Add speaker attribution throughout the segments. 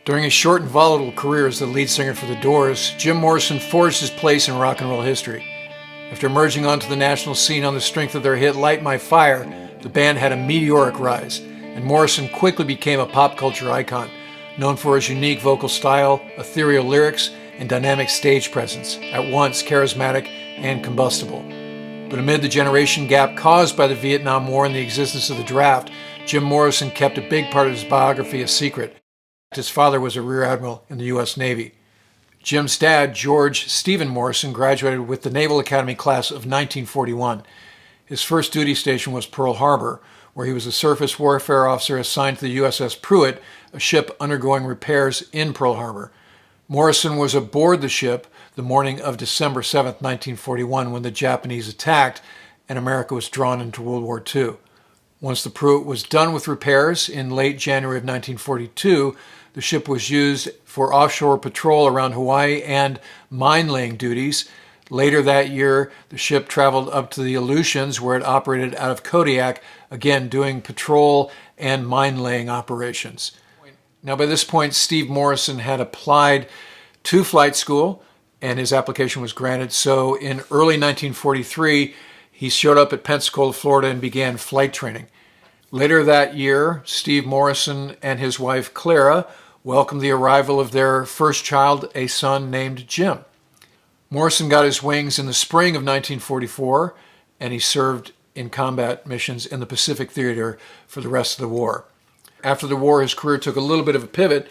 Speaker 1: During his short and volatile career as the lead singer for The Doors, Jim Morrison forged his place in rock and roll history. After emerging onto the national scene on the strength of their hit Light My Fire, the band had a meteoric rise, and Morrison quickly became a pop culture icon, known for his unique vocal style, ethereal lyrics, and dynamic stage presence, at once charismatic and combustible. But amid the generation gap caused by the Vietnam War and the existence of the draft, Jim Morrison kept a big part of his biography a secret. His father was a Rear Admiral in the U.S. Navy. Jim's dad, George Stephen Morrison, graduated with the Naval Academy class of 1941. His first duty station was Pearl Harbor, where he was a surface warfare officer assigned to the USS Pruitt, a ship undergoing repairs in Pearl Harbor. Morrison was aboard the ship the morning of December 7, 1941, when the Japanese attacked and America was drawn into World War II. Once the Pruitt was done with repairs in late January of 1942, the ship was used for offshore patrol around Hawaii and mine-laying duties. Later that year, the ship traveled up to the Aleutians, where it operated out of Kodiak, again doing patrol and mine-laying operations. Now, by this point, Steve Morrison had applied to flight school, and his application was granted. So in early 1943, he showed up at Pensacola, Florida, and began flight training. Later that year, Steve Morrison and his wife, Clara, welcomed the arrival of their first child, a son named Jim. Morrison got his wings in the spring of 1944, and he served in combat missions in the Pacific Theater for the rest of the war. After the war, his career took a little bit of a pivot,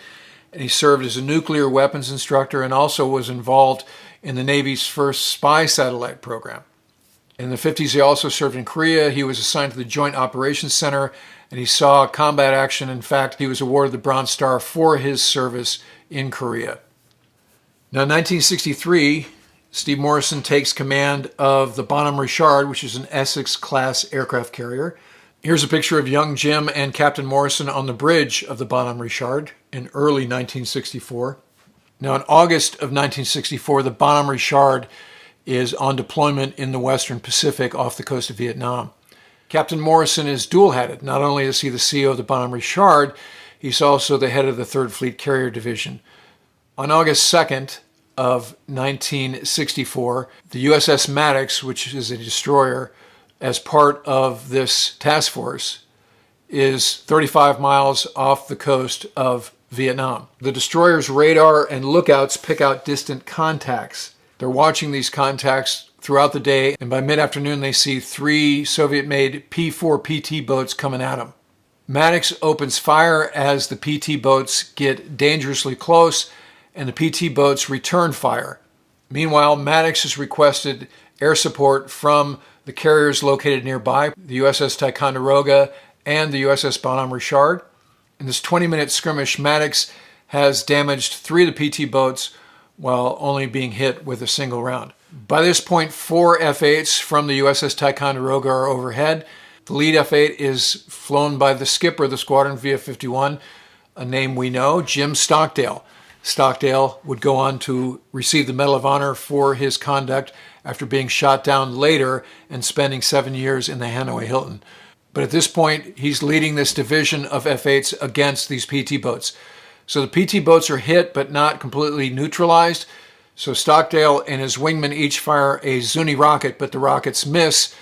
Speaker 1: and he served as a nuclear weapons instructor and also was involved in the Navy's first spy satellite program. In the 50s, he also served in Korea. He was assigned to the Joint Operations Center, and he saw combat action. In fact, he was awarded the Bronze Star for his service in Korea. Now, in 1963, Steve Morrison takes command of the Bonhomme Richard, which is an Essex-class aircraft carrier. Here's a picture of young Jim and Captain Morrison on the bridge of the Bonhomme Richard in early 1964. Now, in August of 1964, the Bonhomme Richard is on deployment in the Western Pacific off the coast of Vietnam. Captain Morrison is dual-hatted. Not only is he the CEO of the Bonhomme Richard, he's also the head of the 3rd Fleet Carrier Division. On August 2nd of 1964, the USS Maddox, which is a destroyer, as part of this task force, is 35 miles off the coast of Vietnam. The destroyer's radar and lookouts pick out distant contacts. They're watching these contacts throughout the day, and by mid-afternoon they see 3 Soviet-made P-4 PT boats coming at them. Maddox opens fire as the PT boats get dangerously close, and the PT boats return fire. Meanwhile, Maddox has requested air support from the carriers located nearby, the USS Ticonderoga and the USS Bonhomme Richard. In this 20-minute skirmish, Maddox has damaged 3 of the PT boats while only being hit with a single round. By this point, 4 F-8s from the USS Ticonderoga are overhead. The lead F-8 is flown by the skipper of the squadron, VF-51, a name we know, Jim Stockdale. Stockdale would go on to receive the Medal of Honor for his conduct after being shot down later and spending 7 years in the Hanoi Hilton. But at this point, he's leading this division of F-8s against these PT boats. So the PT boats are hit but not completely neutralized. So Stockdale and his wingmen each fire a Zuni rocket, but the rockets miss.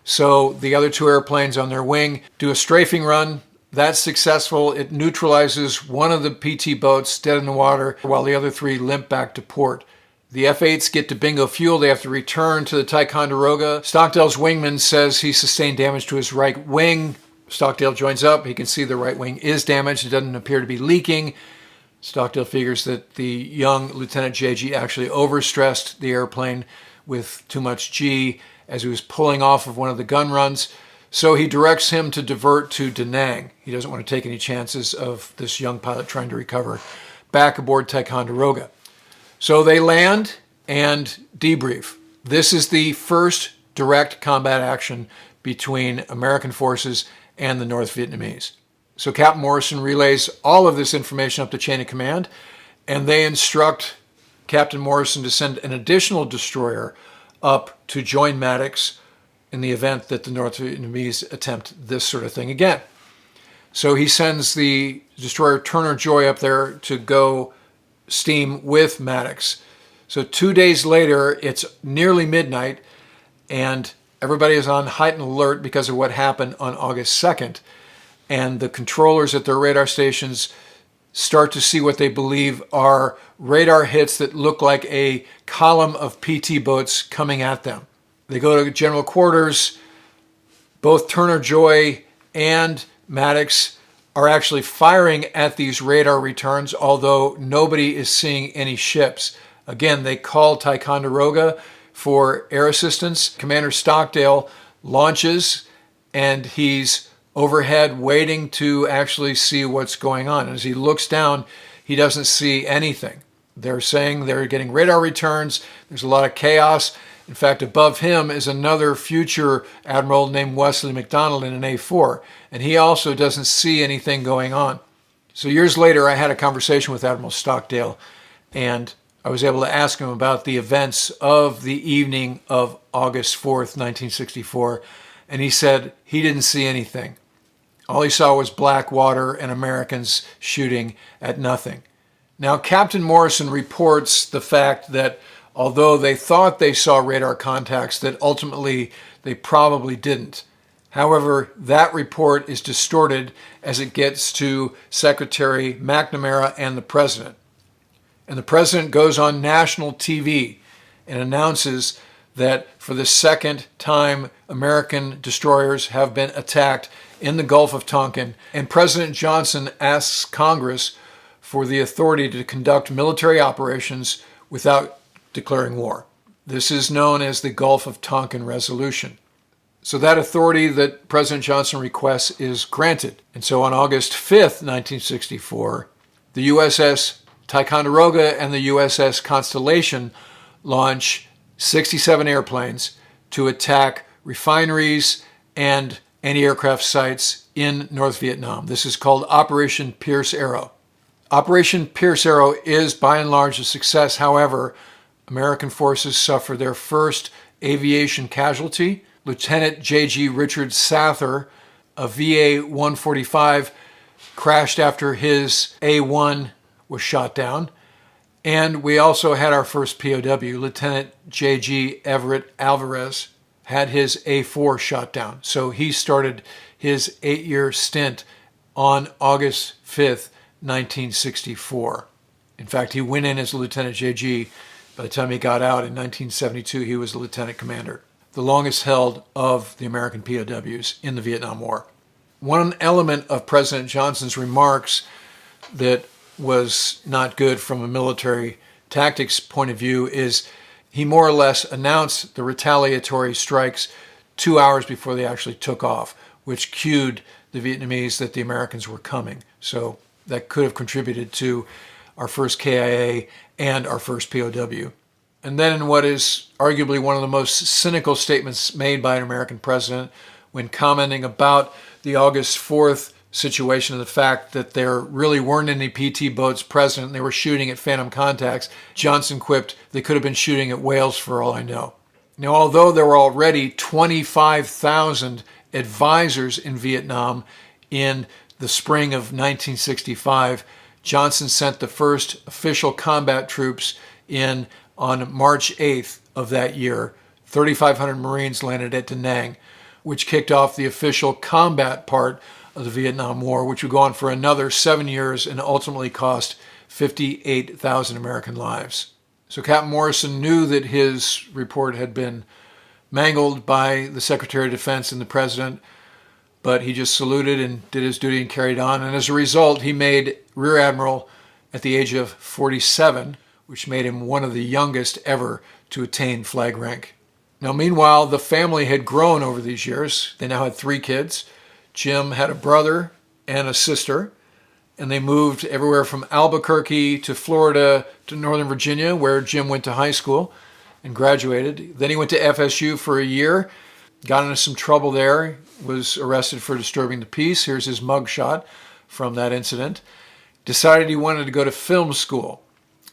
Speaker 1: So the other 2 airplanes on their wing do a strafing run. That's successful. It neutralizes one of the PT boats dead in the water while the other 3 limp back to port. The F-8s get to bingo fuel. They have to return to the Ticonderoga. Stockdale's wingman says he sustained damage to his right wing. Stockdale joins up. He can see the right wing is damaged. It doesn't appear to be leaking. Stockdale figures that the young Lieutenant J.G. actually overstressed the airplane with too much G as he was pulling off of one of the gun runs. So he directs him to divert to Da Nang. He doesn't want to take any chances of this young pilot trying to recover back aboard Ticonderoga. So they land and debrief. This is the first direct combat action between American forces and the North Vietnamese. So Captain Morrison relays all of this information up the chain of command, and they instruct Captain Morrison to send an additional destroyer up to join Maddox in the event that the North Vietnamese attempt this sort of thing again. So he sends the destroyer Turner Joy up there to go steam with Maddox. So 2 days later, it's nearly midnight, and everybody is on heightened alert because of what happened on August 2nd. And the controllers at their radar stations start to see what they believe are radar hits that look like a column of PT boats coming at them. They go to general quarters. Both Turner Joy and Maddox are actually firing at these radar returns, although nobody is seeing any ships. Again, they call Ticonderoga for air assistance. Commander Stockdale launches, and he's overhead waiting to actually see what's going on. As he looks down, he doesn't see anything. They're saying they're getting radar returns. There's a lot of chaos. In fact, above him is another future admiral named Wesley McDonald in an A4, and he also doesn't see anything going on. So years later, I had a conversation with Admiral Stockdale, and I was able to ask him about the events of the evening of August 4th, 1964, and he said he didn't see anything. All he saw was black water and Americans shooting at nothing. Now, Captain Morrison reports the fact that although they thought they saw radar contacts, that ultimately they probably didn't. However, that report is distorted as it gets to Secretary McNamara and the President. And the President goes on national TV and announces that for the second time, American destroyers have been attacked in the Gulf of Tonkin, and President Johnson asks Congress for the authority to conduct military operations without declaring war. This is known as the Gulf of Tonkin Resolution. So that authority that President Johnson requests is granted. And so on August 5th, 1964, the USS Ticonderoga and the USS Constellation launch 67 airplanes to attack refineries and anti-aircraft sites in North Vietnam. This is called Operation Pierce Arrow. Operation Pierce Arrow is by and large a success. However, American forces suffer their first aviation casualty. Lieutenant J.G. Richard Sather, a VA-145, crashed after his A-1 was shot down. And we also had our first POW. Lieutenant J.G. Everett Alvarez had his A-4 shot down. So he started his 8-year stint on August 5th, 1964. In fact, he went in as Lieutenant J.G. By the time he got out in 1972, he was a lieutenant commander, the longest held of the American POWs in the Vietnam War. One element of President Johnson's remarks that was not good from a military tactics point of view is he more or less announced the retaliatory strikes 2 hours before they actually took off, which cued the Vietnamese that the Americans were coming. So that could have contributed to our first KIA and our first POW. And then in what is arguably one of the most cynical statements made by an American president when commenting about the August 4th situation, the fact that there really weren't any PT boats present and they were shooting at phantom contacts, Johnson quipped, they could have been shooting at whales for all I know. Now, although there were already 25,000 advisors in Vietnam in the spring of 1965, Johnson sent the first official combat troops in on March 8th of that year. 3,500 Marines landed at Da Nang, which kicked off the official combat part of the Vietnam War, which would go on for another 7 years and ultimately cost 58,000 American lives. So Captain Morrison knew that his report had been mangled by the Secretary of Defense and the President, but he just saluted and did his duty and carried on. And as a result, he made Rear Admiral at the age of 47, which made him one of the youngest ever to attain flag rank. Now, meanwhile, the family had grown over these years. They now had 3 kids. Jim had a brother and a sister, and they moved everywhere from Albuquerque to Florida to Northern Virginia, where Jim went to high school and graduated. Then he went to FSU for a year, got into some trouble there, was arrested for disturbing the peace. Here's his mugshot from that incident. Decided he wanted to go to film school.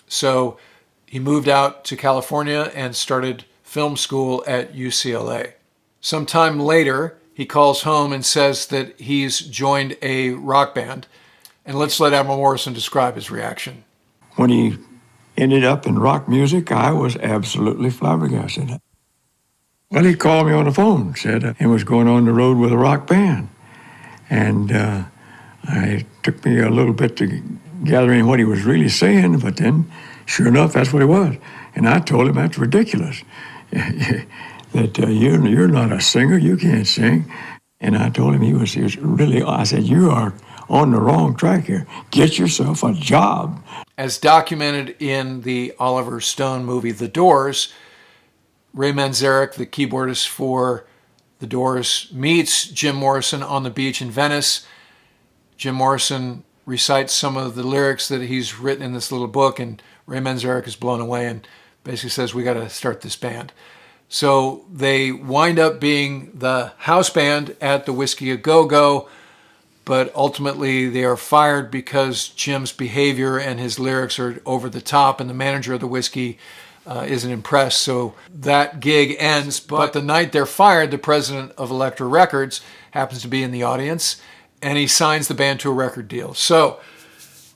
Speaker 1: So he moved out to California and started film school at UCLA. Sometime later, He calls home and says that he's joined a rock band. And let's let Admiral Morrison describe his reaction.
Speaker 2: When he ended up in rock music, I was absolutely flabbergasted. Well, he called me on the phone, said he was going on the road with a rock band. And it took me a little bit to gather in what he was really saying, but then, sure enough, that's what it was. And I told him that's ridiculous, that you're not a singer, you can't sing. And I told him he was really, I said, you are on the wrong track here. Get yourself a job.
Speaker 1: As documented in the Oliver Stone movie The Doors, Ray Manzarek, the keyboardist for The Doors, meets Jim Morrison on the beach in Venice. Jim Morrison recites some of the lyrics that he's written in this little book, and Ray Manzarek is blown away and basically says, we got to start this band. So they wind up being the house band at the Whiskey A Go-Go, but ultimately they are fired because Jim's behavior and his lyrics are over the top, and the manager of the Whiskey isn't impressed. So that gig ends, but the night they're fired, the president of Elektra Records happens to be in the audience, and he signs the band to a record deal. So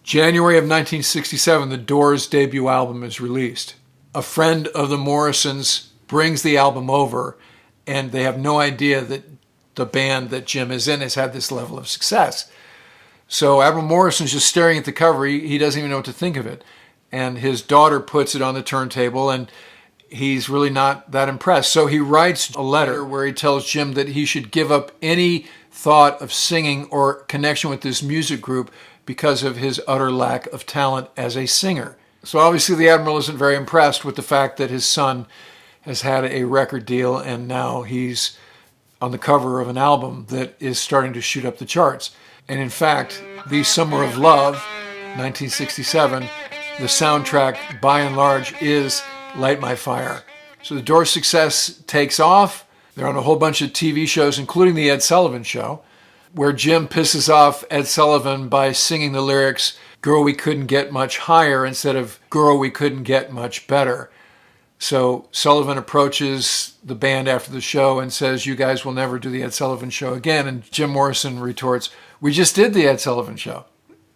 Speaker 1: January of 1967, the Doors' debut album is released. A friend of the Morrisons brings the album over, and they have no idea that the band that Jim is in has had this level of success. So Admiral Morrison's just staring at the cover. He doesn't even know what to think of it. And his daughter puts it on the turntable, and he's really not that impressed. So he writes a letter where he tells Jim that he should give up any thought of singing or connection with this music group because of his utter lack of talent as a singer. So obviously the Admiral isn't very impressed with the fact that his son has had a record deal, and now he's on the cover of an album that is starting to shoot up the charts. And in fact, The Summer of Love, 1967, the soundtrack by and large is Light My Fire. So the Doors' success takes off. They're on a whole bunch of TV shows, including The Ed Sullivan Show, where Jim pisses off Ed Sullivan by singing the lyrics, "Girl, we couldn't get much higher," instead of "Girl, we couldn't get much better." So Sullivan approaches the band after the show and says, "You guys will never do the Ed Sullivan Show again." And Jim Morrison retorts, "We just did the Ed Sullivan Show."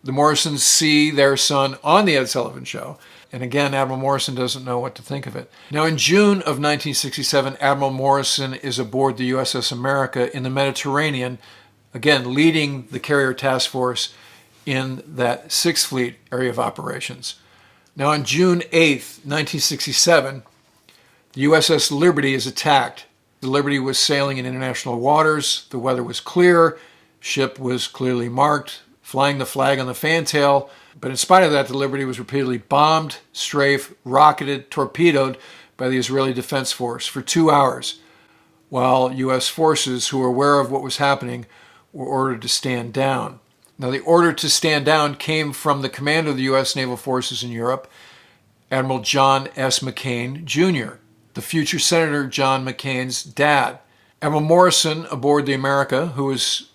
Speaker 1: The Morrisons see their son on the Ed Sullivan Show. And again, Admiral Morrison doesn't know what to think of it. Now, in June of 1967, Admiral Morrison is aboard the USS America in the Mediterranean, again, leading the carrier task force in that Sixth Fleet area of operations. Now, on June 8th, 1967, the USS Liberty is attacked. The Liberty was sailing in international waters. The weather was clear. Ship was clearly marked, flying the flag on the fantail. But in spite of that, the Liberty was repeatedly bombed, strafed, rocketed, torpedoed by the Israeli Defense Force for 2 hours, while U.S. forces who were aware of what was happening were ordered to stand down. Now, the order to stand down came from the commander of the U.S. Naval Forces in Europe, Admiral John S. McCain, Jr., the future Senator John McCain's dad. Admiral Morrison, aboard the America, who was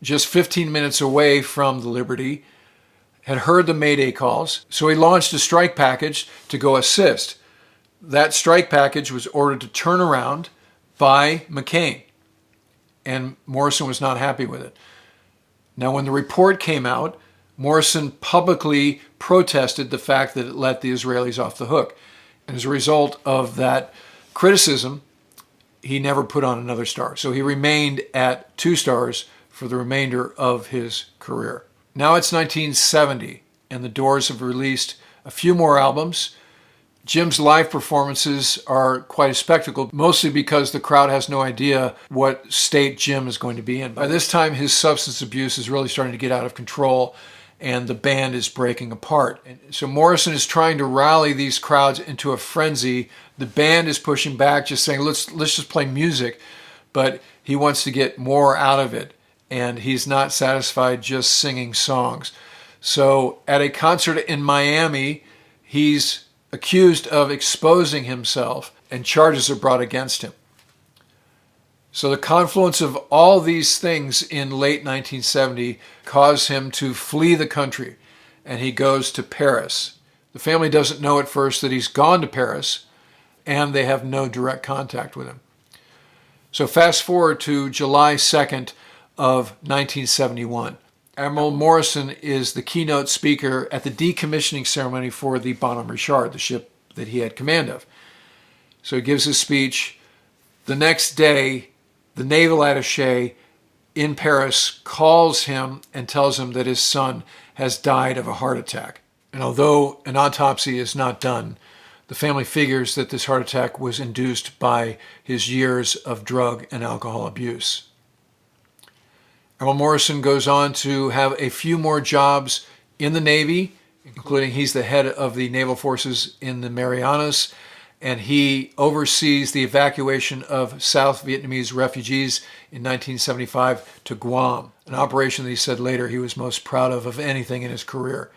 Speaker 1: just 15 minutes away from the Liberty, had heard the Mayday calls, so he launched a strike package to go assist. That strike package was ordered to turn around by McCain, and Morrison was not happy with it. Now, when the report came out, Morrison publicly protested the fact that it let the Israelis off the hook. And as a result of that criticism, he never put on another star. So he remained at 2 stars for the remainder of his career. Now it's 1970, and the Doors have released a few more albums. Jim's live performances are quite a spectacle, mostly because the crowd has no idea what state Jim is going to be in. By this time, his substance abuse is really starting to get out of control, and the band is breaking apart. And so Morrison is trying to rally these crowds into a frenzy. The band is pushing back, just saying, let's just play music. But he wants to get more out of it, and he's not satisfied just singing songs. So at a concert in Miami, he's accused of exposing himself, and charges are brought against him. So the confluence of all these things in late 1970 caused him to flee the country, and he goes to Paris. The family doesn't know at first that he's gone to Paris, and they have no direct contact with him. So fast forward to July 2nd of 1971. Admiral Morrison is the keynote speaker at the decommissioning ceremony for the Bonhomme Richard, the ship that he had command of. So he gives his speech. The next day, the naval attaché in Paris calls him and tells him that his son has died of a heart attack. And although an autopsy is not done, the family figures that this heart attack was induced by his years of drug and alcohol abuse. Admiral Morrison goes on to have a few more jobs in the Navy, including he's the head of the naval forces in the Marianas, and he oversees the evacuation of South Vietnamese refugees in 1975 to Guam, an operation that he said later he was most proud of anything in his career.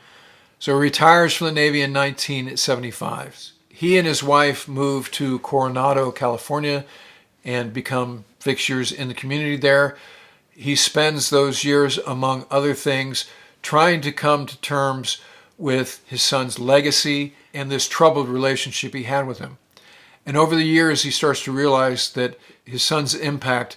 Speaker 1: So he retires from the Navy in 1975. He and his wife moved to Coronado, California, and become fixtures in the community there. He spends those years, among other things, trying to come to terms with his son's legacy and this troubled relationship he had with him. And over the years, he starts to realize that his son's impact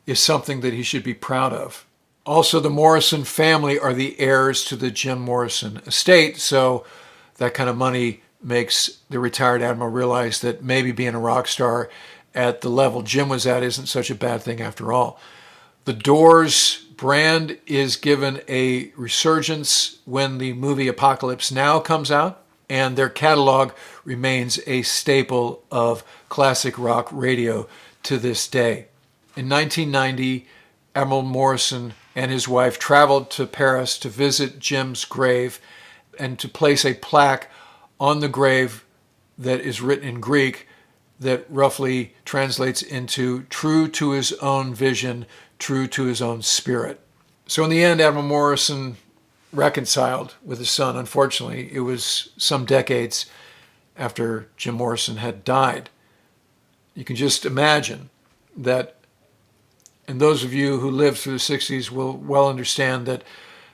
Speaker 1: is something that he should be proud of. Also, the Morrison family are the heirs to the Jim Morrison estate, so that kind of money makes the retired admiral realize that maybe being a rock star at the level Jim was at isn't such a bad thing after all. The Doors brand is given a resurgence when the movie Apocalypse Now comes out, and their catalog remains a staple of classic rock radio to this day. In 1990, Admiral Morrison and his wife traveled to Paris to visit Jim's grave and to place a plaque on the grave that is written in Greek that roughly translates into true to his own vision, true to his own spirit. So in the end, Admiral Morrison reconciled with his son. Unfortunately, it was some decades after Jim Morrison had died. You can just imagine that, and those of you who lived through the 60s will well understand that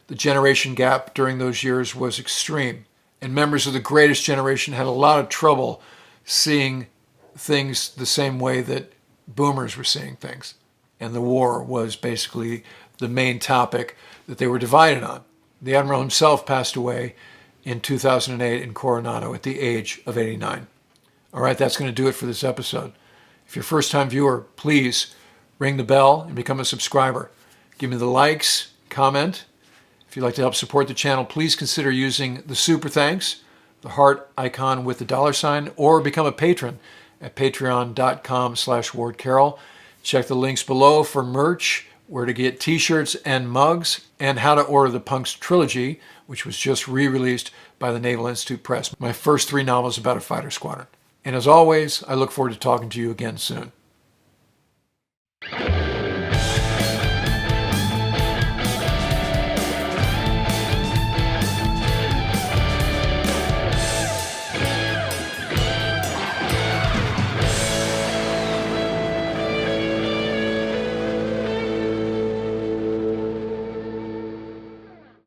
Speaker 1: the generation gap during those years was extreme. And members of the greatest generation had a lot of trouble seeing things the same way that boomers were seeing things. And the war was basically the main topic that they were divided on. The Admiral himself passed away in 2008 in Coronado at the age of 89. All right, that's going to do it for this episode. If you're a first-time viewer, please ring the bell and become a subscriber. Give me the likes, comment. If you'd like to help support the channel, please consider using the super thanks, the heart icon with the $sign, or become a patron at patreon.com/WardCarroll. Check the links below for merch, where to get t-shirts and mugs, and how to order the Punks trilogy, which was just re-released by the Naval Institute Press, my first 3 novels about a fighter squadron. And as always, I look forward to talking to you again soon.